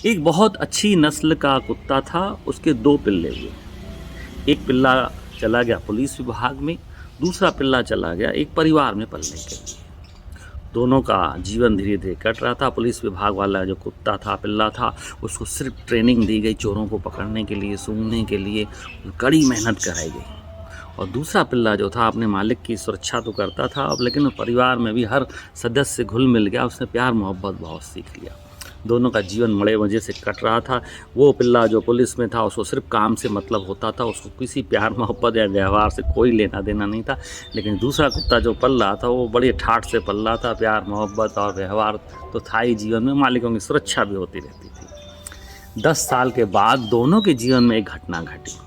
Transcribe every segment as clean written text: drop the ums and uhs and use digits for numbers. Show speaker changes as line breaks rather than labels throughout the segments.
एक बहुत अच्छी नस्ल का कुत्ता था, उसके 2 पिल्ले हुए। एक पिल्ला चला गया पुलिस विभाग में, दूसरा पिल्ला चला गया एक परिवार में पलने के लिए। दोनों का जीवन धीरे-धीरे कट रहा था। पुलिस विभाग वाला जो कुत्ता था, पिल्ला था, उसको सिर्फ़ ट्रेनिंग दी गई चोरों को पकड़ने के लिए, सूंघने के लिए, कड़ी मेहनत कराई गई। और दूसरा पिल्ला जो था अपने मालिक की सुरक्षा तो करता था अब, लेकिन परिवार में भी हर सदस्य से घुल मिल गया, उसने प्यार मोहब्बत बहुत सीख लिया। दोनों का जीवन बड़े मज़े से कट रहा था। वो पिल्ला जो पुलिस में था उसको सिर्फ़ काम से मतलब होता था, उसको किसी प्यार मोहब्बत या व्यवहार से कोई लेना देना नहीं था। लेकिन दूसरा कुत्ता जो पल रहा था वो बड़े ठाठ से पल रहा था, प्यार मोहब्बत और व्यवहार तो था ही जीवन में, मालिकों की सुरक्षा भी होती रहती थी। 10 साल के बाद दोनों के जीवन में एक घटना घटी।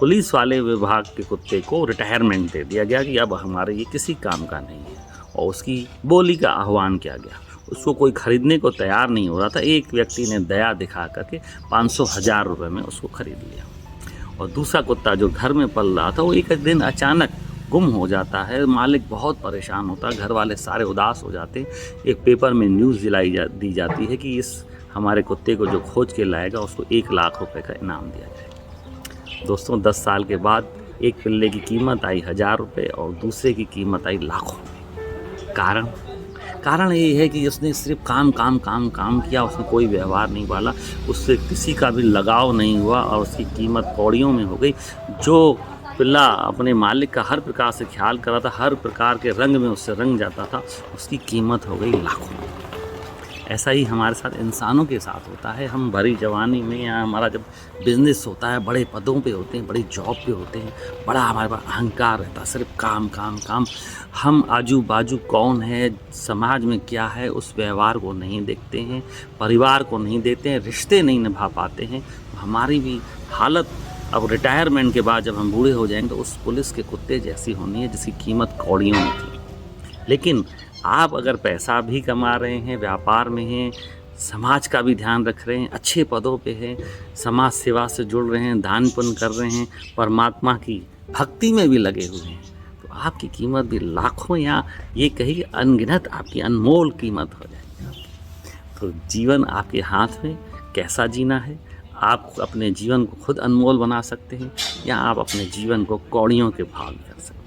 पुलिस वाले विभाग के कुत्ते को रिटायरमेंट दे दिया गया कि अब हमारे ये किसी काम का नहीं है, और उसकी बोली का आह्वान किया गया। उसको कोई ख़रीदने को तैयार नहीं हो रहा था। एक व्यक्ति ने दया दिखा करके 500,000 रुपये में उसको ख़रीद लिया। और दूसरा कुत्ता जो घर में पल रहा था वो एक दिन अचानक गुम हो जाता है। मालिक बहुत परेशान होता है, घर वाले सारे उदास हो जाते। एक पेपर में न्यूज़ दी जाती है कि इस हमारे कुत्ते को जो खोज के लाएगा उसको 1 लाख रुपये का इनाम दिया जाएगा। दोस्तों, 10 साल के बाद एक पिल्ले की कीमत आई 1000 रुपये और दूसरे की कीमत आई लाखों रुपये। कारण ये है कि उसने सिर्फ काम किया, उसने कोई व्यवहार नहीं पाला, उससे किसी का भी लगाव नहीं हुआ और उसकी कीमत कौड़ियों में हो गई। जो पिल्ला अपने मालिक का हर प्रकार से ख्याल कर रहा था, हर प्रकार के रंग में उससे रंग जाता था, उसकी कीमत हो गई लाखों में। ऐसा ही हमारे साथ इंसानों के साथ होता है। हम भरी जवानी में या हमारा जब बिज़नेस होता है, बड़े पदों पे होते हैं, बड़ी जॉब पे होते हैं, बड़ा हमारे पास अहंकार रहता है, सिर्फ काम। हम आजू बाजू कौन है, समाज में क्या है, उस व्यवहार को नहीं देखते हैं, परिवार को नहीं देखते हैं, रिश्ते नहीं निभा पाते हैं। हमारी भी हालत अब रिटायरमेंट के बाद जब हम बूढ़े हो जाएंगे तो उस पुलिस के कुत्ते जैसी होनी है जिसकी कीमत कौड़ियों में थी। लेकिन आप अगर पैसा भी कमा रहे हैं, व्यापार में हैं, समाज का भी ध्यान रख रहे हैं, अच्छे पदों पे हैं, समाज सेवा से जुड़ रहे हैं, दान पुण्य कर रहे हैं, परमात्मा की भक्ति में भी लगे हुए हैं, तो आपकी कीमत भी लाखों या ये कहिए अनगिनत आपकी अनमोल कीमत हो जाएगी। तो जीवन आपके हाथ में, कैसा जीना है, आप अपने जीवन को खुद अनमोल बना सकते हैं या आप अपने जीवन को कौड़ियों के भाव में कर सकते हैं।